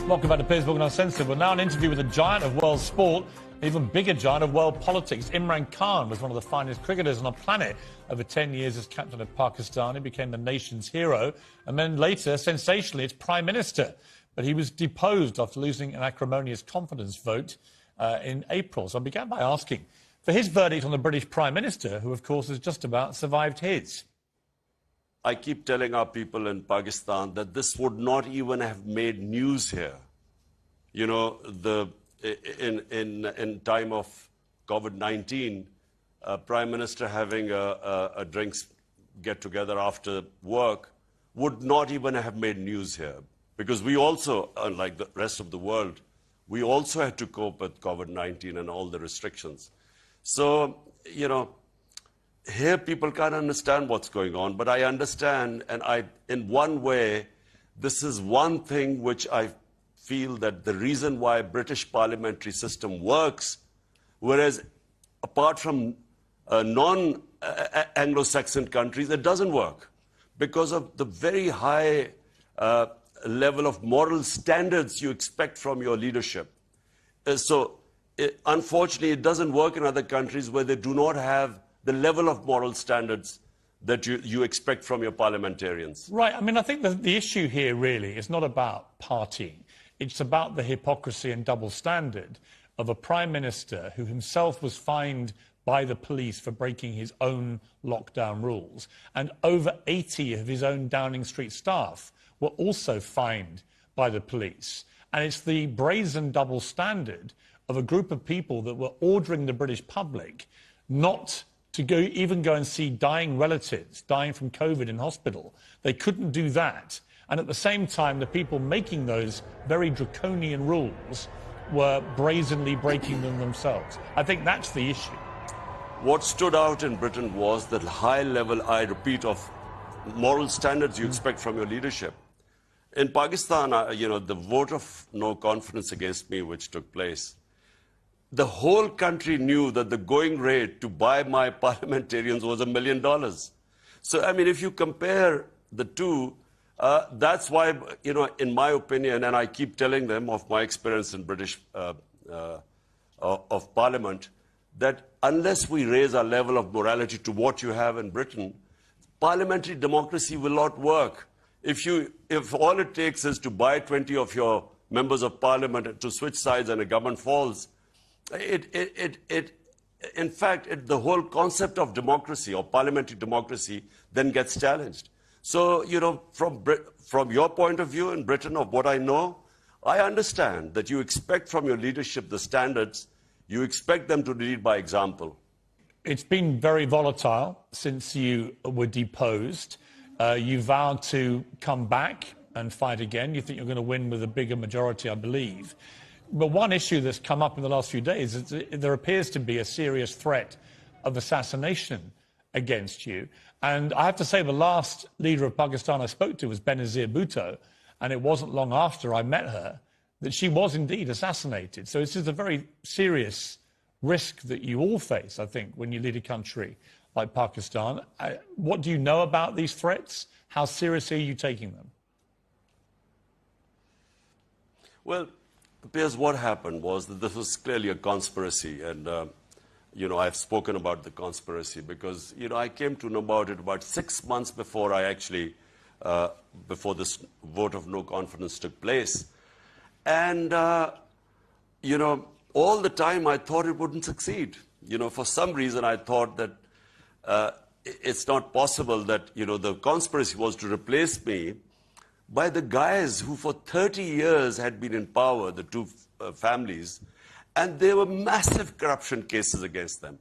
Welcome back to Facebook and Uncensored. Well, now an interview with a giant of world sport, an even bigger giant of world politics. Imran Khan was one of the finest cricketers on the planet. Over 10 years as captain of Pakistan, he became the nation's hero, and then later, sensationally, its prime minister. But he was deposed after losing an acrimonious confidence vote in April. So I began by asking for his verdict on the British Prime Minister, who, of course, has just about survived his. I keep telling our people in Pakistan that this would not even have made news here. You know, in time of COVID-19, Prime Minister having a drinks get-together after work would not even have made news here. Because we also, unlike the rest of the world, we also had to cope with COVID-19 and all the restrictions. So, you know, here people can't understand what's going on, but I understand, and in one way, this is one thing which I feel that the reason why British parliamentary system works, whereas apart from non-Anglo-Saxon countries, it doesn't work because of the very high level of moral standards you expect from your leadership. Unfortunately, it doesn't work in other countries where they do not have the level of moral standards that you expect from your parliamentarians. Right. I mean, I think the issue here really is not about partying. It's about the hypocrisy and double standard of a prime minister who himself was fined by the police for breaking his own lockdown rules. And over 80 of his own Downing Street staff were also fined by the police. And it's the brazen double standard of a group of people that were ordering the British public not to even go and see dying relatives, dying from COVID in hospital. They couldn't do that. And at the same time, the people making those very draconian rules were brazenly breaking them themselves. I think that's the issue. What stood out in Britain was the high level, I repeat, of moral standards you expect from your leadership. In Pakistan, you know, the vote of no confidence against me, which took place, the whole country knew that the going rate to buy my parliamentarians was $1 million. So, I mean, if you compare the two, that's why, you know, in my opinion, and I keep telling them of my experience in British of Parliament, that unless we raise our level of morality to what you have in Britain, parliamentary democracy will not work. If all it takes is to buy 20 of your members of parliament to switch sides and a government falls, in fact, the whole concept of democracy or parliamentary democracy then gets challenged. So, you know, from your point of view in Britain, of what I know, I understand that you expect from your leadership the standards. You expect them to lead by example. It's been very volatile since you were deposed. You vowed to come back and fight again. You think you're going to win with a bigger majority, I believe. But one issue that's come up in the last few days is that there appears to be a serious threat of assassination against you. And I have to say, the last leader of Pakistan I spoke to was Benazir Bhutto, and it wasn't long after I met her that she was indeed assassinated. So it's just a very serious risk that you all face, I think, when you lead a country like Pakistan. What do you know about these threats? How seriously are you taking them? Well, Piers, what happened was that this was clearly a conspiracy, and you know, I've spoken about the conspiracy because, you know, I came to know about it about 6 months before I actually, before this vote of no confidence took place. And, you know, all the time I thought it wouldn't succeed. You know, for some reason I thought that it's not possible that, you know, the conspiracy was to replace me by the guys who for 30 years had been in power, the two families, and there were massive corruption cases against them.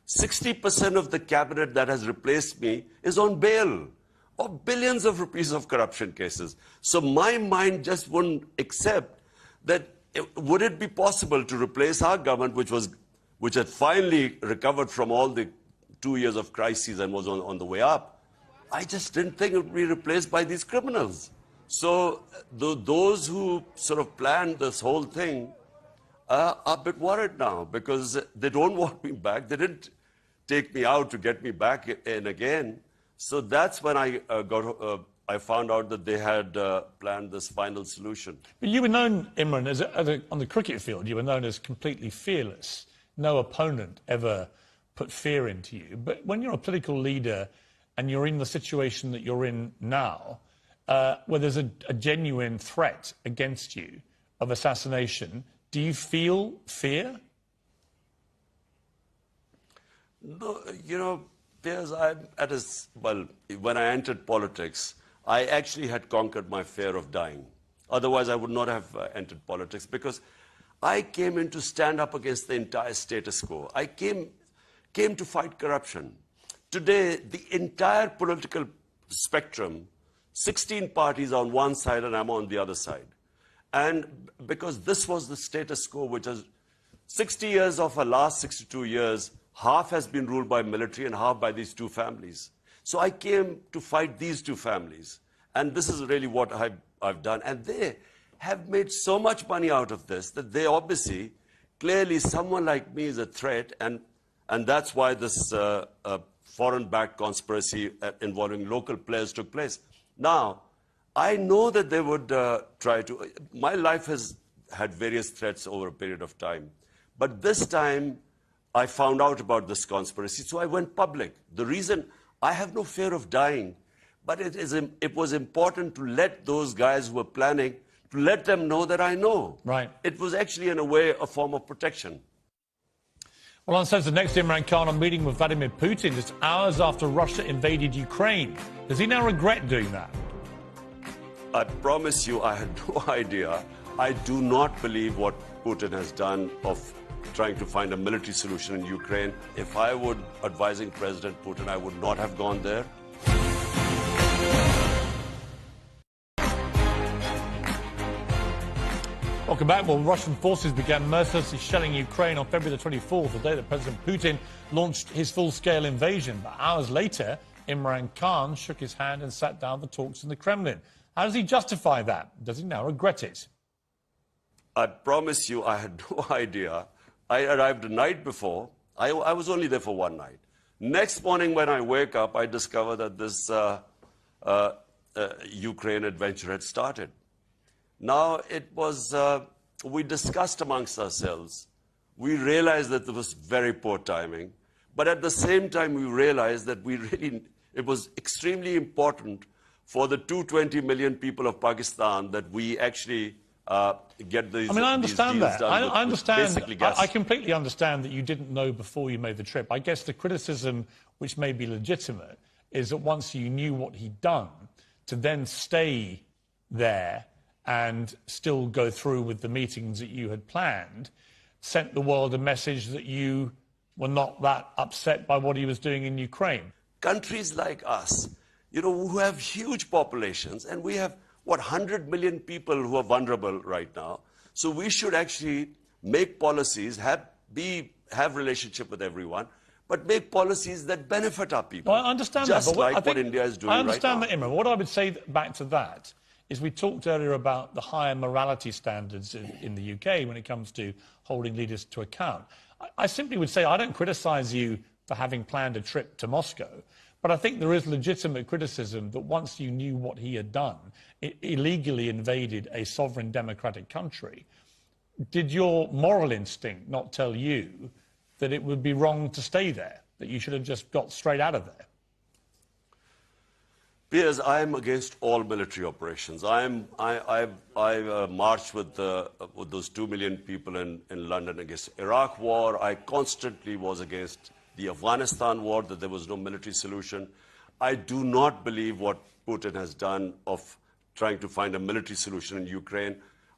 60% of the cabinet that has replaced me is on bail, or billions of rupees of corruption cases. So my mind just wouldn't accept that. Would it be possible to replace our government, which had finally recovered from all the 2 years of crises and was on the way up? I just didn't think it would be replaced by these criminals. So those who sort of planned this whole thing are a bit worried now because they don't want me back. They didn't take me out to get me back in again. So that's when I got I found out that they had planned this final solution. But you were known, Imran, on the cricket field, you were known as completely fearless. No opponent ever put fear into you. But when you're a political leader and you're in the situation that you're in now, where there's a genuine threat against you of assassination, do you feel fear? No, you know, when I entered politics, I actually had conquered my fear of dying. Otherwise, I would not have entered politics, because I came in to stand up against the entire status quo. I came to fight corruption. Today, the entire political spectrum, 16 parties on one side and I'm on the other side. And because this was the status quo, which is 60 years of our last 62 years, half has been ruled by military and half by these two families. So I came to fight these two families. And this is really what I've done. And they have made so much money out of this that they obviously, clearly someone like me is a threat. And that's why this foreign-backed conspiracy involving local players took place. Now, I know that they would try to. My life has had various threats over a period of time. But this time, I found out about this conspiracy, so I went public. The reason, I have no fear of dying, but it was important to let those guys who were planning, to let them know that I know. Right. It was actually, in a way, a form of protection. Well, on the next Imran Khan on meeting with Vladimir Putin just hours after Russia invaded Ukraine. Does he now regret doing that? I promise you, I had no idea. I do not believe what Putin has done of trying to find a military solution in Ukraine. If I were advising President Putin, I would not have gone there. Welcome back. Well, Russian forces began mercilessly shelling Ukraine on February the 24th, the day that President Putin launched his full-scale invasion. But hours later, Imran Khan shook his hand and sat down for talks in the Kremlin. How does he justify that? Does he now regret it? I promise you, I had no idea. I arrived the night before. I was only there for one night. Next morning when I wake up, I discover that this Ukraine adventure had started. Now, it was, we discussed amongst ourselves. We realized that there was very poor timing. But at the same time, we realized that it was extremely important for the 220 million people of Pakistan that we actually get these. I mean, I understand that. I understand. Basically gas. I completely understand that you didn't know before you made the trip. I guess the criticism, which may be legitimate, is that once you knew what he'd done, to then stay there and still go through with the meetings that you had planned, sent the world a message that you were not that upset by what he was doing in Ukraine. Countries like us, you know, who have huge populations, and we have, what, 100 million people who are vulnerable right now. So we should actually make policies, have relationship with everyone, but make policies that benefit our people. Well, I understand just that. But like what India is doing right now. I understand that, Imran. What I would say back to that is we talked earlier about the higher morality standards in the UK when it comes to holding leaders to account. I simply would say I don't criticise you for having planned a trip to Moscow, but I think there is legitimate criticism that once you knew what he had done, it illegally invaded a sovereign democratic country. Did your moral instinct not tell you that it would be wrong to stay there, that you should have just got straight out of there? Piers, I am against all military operations. I marched with those 2 million people in London against Iraq war. I constantly was against the Afghanistan war, that there was no military solution. I do not believe what Putin has done of trying to find a military solution in Ukraine.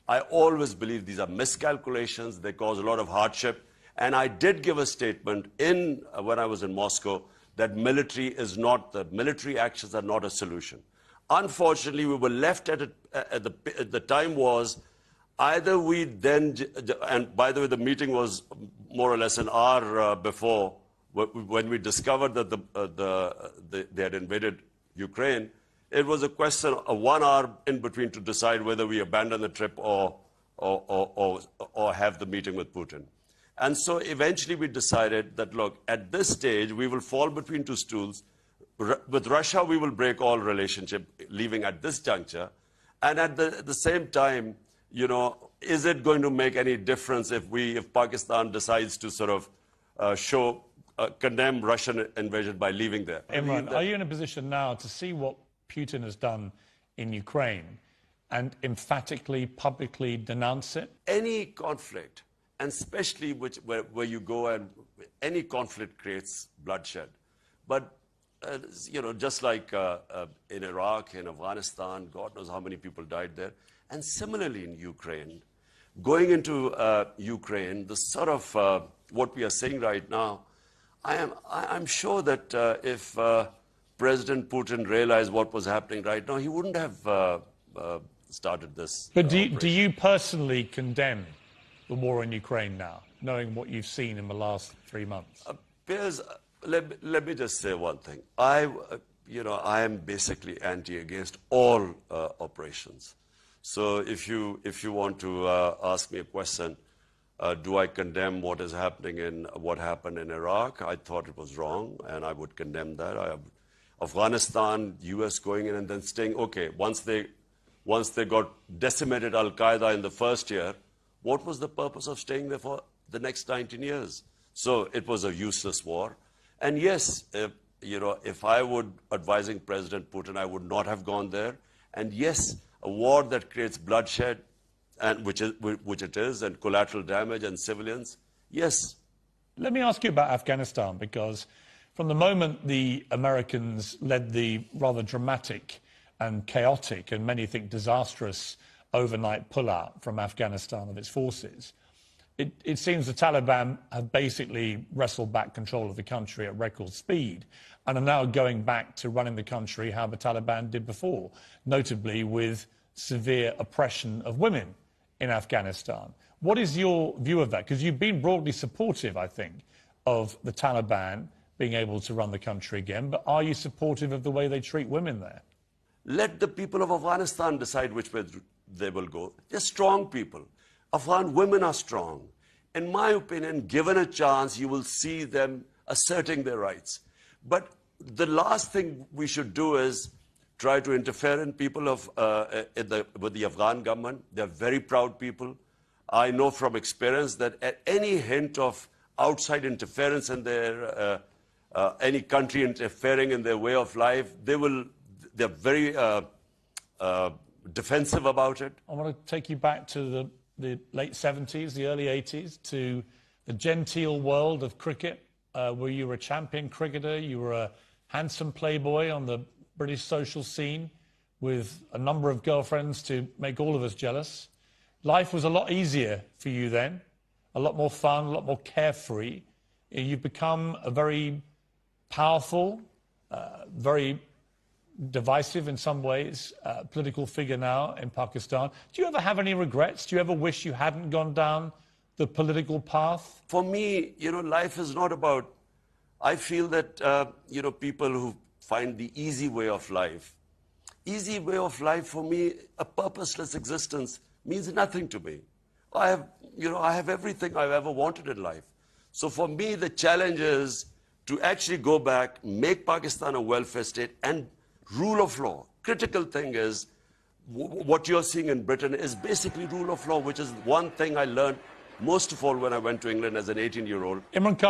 I always believe these are miscalculations. They cause a lot of hardship. And I did give a statement when I was in Moscow that military actions are not a solution. Unfortunately, we were left at the time was either we then, and by the way, the meeting was more or less an hour before when we discovered that they had invaded Ukraine. It was a question of 1 hour in between to decide whether we abandon the trip or have the meeting with Putin. And so eventually we decided that, look, at this stage, we will fall between two stools. with Russia, we will break all relationship, leaving at this juncture. And at the same time, you know, is it going to make any difference if Pakistan decides to sort of condemn Russian invasion by leaving there? Imran, are you in a position now to see what Putin has done in Ukraine and emphatically, publicly denounce it? Any conflict, and especially where you go and any conflict creates bloodshed. But, you know, just like in Iraq, in Afghanistan, God knows how many people died there. And similarly in Ukraine, going into Ukraine, the sort of what we are seeing right now, I'm sure that if President Putin realized what was happening right now, he wouldn't have started this. But do you personally condemn the war in Ukraine now, knowing what you've seen in the last 3 months? Piers, let me just say one thing. I am basically against all operations. So if you want to ask me a question, do I condemn what is happening in what happened in Iraq? I thought it was wrong, and I would condemn that. Afghanistan, U.S. going in and then staying. Okay, once they got decimated Al-Qaeda in the first year, what was the purpose of staying there for the next 19 years? So it was a useless war. And yes, if I would advising President Putin, I would not have gone there. And yes, a war that creates bloodshed, and which it is, and collateral damage and civilians, yes. Let me ask you about Afghanistan, because from the moment the Americans led the rather dramatic and chaotic, and many think disastrous, overnight pullout from Afghanistan of its forces, it seems the Taliban have basically wrestled back control of the country at record speed and are now going back to running the country how the Taliban did before, notably with severe oppression of women in Afghanistan. What is your view of that? Because you've been broadly supportive, I think, of the Taliban being able to run the country again, but are you supportive of the way they treat women there? Let the people of Afghanistan decide which way they will go. They're strong people. Afghan women are strong. In my opinion, given a chance, you will see them asserting their rights. But the last thing we should do is try to interfere in people with the Afghan government. They're very proud people. I know from experience that at any hint of outside interference in their, any country interfering in their way of life, they're very defensive about it. I want to take you back to the late 70s, the early 80s, to the genteel world of cricket, where you were a champion cricketer, you were a handsome playboy on the British social scene with a number of girlfriends to make all of us jealous. Life was a lot easier for you then, a lot more fun, a lot more carefree. You've become a very powerful, very divisive in some ways, political figure now in Pakistan. Do you ever have any regrets? Do you ever wish you hadn't gone down the political path? For me, life is not about, I feel that, people who find the easy way of life for me, a purposeless existence means nothing to me. I have everything I've ever wanted in life. So for me, the challenge is to actually go back, make Pakistan a welfare state, and rule of law. Critical thing is, what you're seeing in Britain is basically rule of law, which is one thing I learned most of all when I went to England as an 18-year-old. Imran Khan.